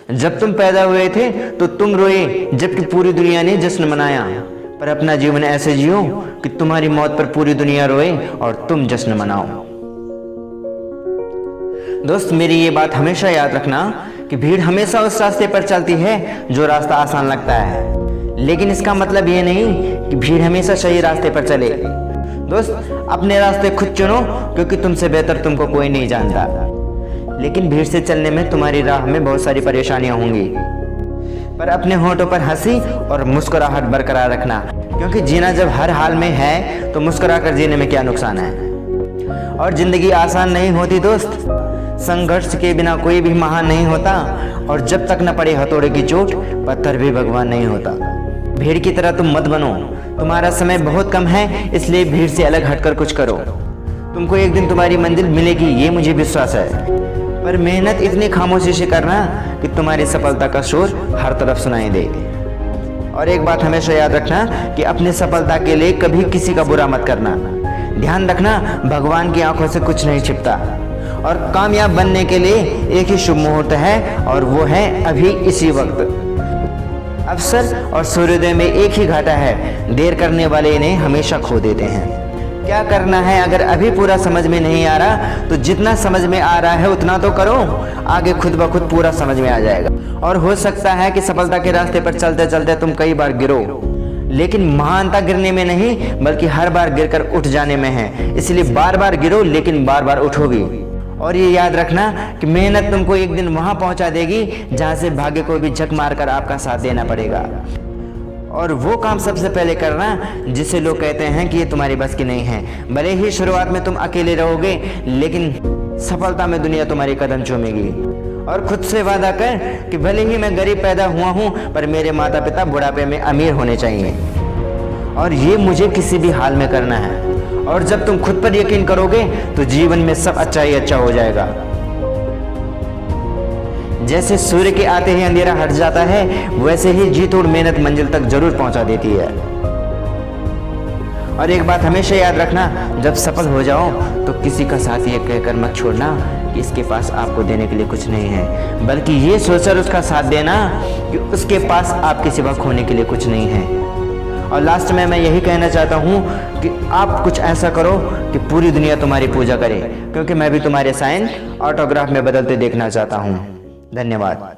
जब तुम पैदा हुए थे तो तुम रोए, जबकि पूरी दुनिया ने जश्न मनाया। पर अपना जीवन ऐसे जियो कि तुम्हारी मौत पर पूरी दुनिया रोए और तुम जश्न मनाओ। दोस्त, मेरी ये बात हमेशा याद रखना कि भीड़ हमेशा उस रास्ते पर चलती है जो रास्ता आसान लगता है, लेकिन इसका मतलब ये नहीं कि भीड़ हमेशा सही रास्ते पर चले। दोस्त, अपने रास्ते खुद चुनो, क्योंकि तुमसे बेहतर तुमको कोई नहीं जानता। लेकिन भीड़ से चलने में तुम्हारी राह में बहुत सारी परेशानियां होंगी, पर अपने होठों पर हंसी और मुस्कुराहट बरकरार रखना, क्योंकि जीना जब हर हाल में है तो मुस्कुराकर जीने में क्या नुकसान है। और जिंदगी आसान नहीं होती दोस्त, संघर्ष के बिना कोई भी महान नहीं होता, और जब तक न पड़े हथौड़े की चोट पत्थर भी भगवान नहीं होता। भीड़ की तरह तुम मत बनो, तुम्हारा समय बहुत कम है, इसलिए भीड़ से अलग हटकर कुछ करो। तुमको एक दिन तुम्हारी मंजिल मिलेगी, ये मुझे विश्वास है, पर मेहनत इतनी खामोशी से करना कि तुम्हारी सफलता का शोर हर तरफ सुनाई दे। और एक बात हमेशा याद रखना कि अपनी सफलता के लिए कभी किसी का बुरा मत करना। ध्यान रखना, भगवान की आंखों से कुछ नहीं छिपता, और कामयाब बनने के लिए एक ही शुभ मुहूर्त है, और वो है अभी इसी वक्त। अवसर और सूर्योदय में एक ही घाटा है, देर करने वाले इन्हें हमेशा खो देते हैं। क्या करना है अगर अभी पूरा समझ में नहीं आ रहा, तो जितना समझ में आ रहा है उतना तो करो, आगे खुद ब खुद पूरा समझ में आ जाएगा। और हो सकता है कि सफलता के रास्ते पर चलते चलते तुम कई बार गिरो, लेकिन महानता गिरने में नहीं बल्कि हर बार गिरकर उठ जाने में है। इसलिए बार बार गिरो, लेकिन बार बार उठो भी। और ये याद रखना कि मेहनत तुमको एक दिन वहां पहुंचा देगी जहां से भाग्य को भी झक मारकर आपका साथ देना पड़ेगा। और वो काम सबसे पहले करना जिसे लोग कहते हैं कि ये तुम्हारी बस की नहीं है। भले ही शुरुआत में तुम अकेले रहोगे, लेकिन सफलता में दुनिया तुम्हारी कदम चूमेगी। और खुद से वादा कर कि भले ही मैं गरीब पैदा हुआ हूँ, पर मेरे माता पिता बुढ़ापे में अमीर होने चाहिए, और ये मुझे किसी भी हाल में करना है। और जब तुम खुद पर यकीन करोगे तो जीवन में सब अच्छा ही अच्छा हो जाएगा। जैसे सूर्य के आते ही अंधेरा हट जाता है, वैसे ही जी तोड़ मेहनत मंजिल तक जरूर पहुंचा देती है। और एक बात हमेशा याद रखना, जब सफल हो जाओ तो किसी का साथ ये कहकर मत छोड़ना कि इसके पास आपको देने के लिए कुछ नहीं है, बल्कि ये सोचकर उसका साथ देना कि उसके पास आपके सिवा खोने के लिए कुछ नहीं है। और लास्ट में मैं यही कहना चाहता हूँ कि आप कुछ ऐसा करो कि पूरी दुनिया तुम्हारी पूजा करे, क्योंकि मैं भी तुम्हारे साइन ऑटोग्राफ में बदलते देखना चाहता हूँ। धन्यवाद।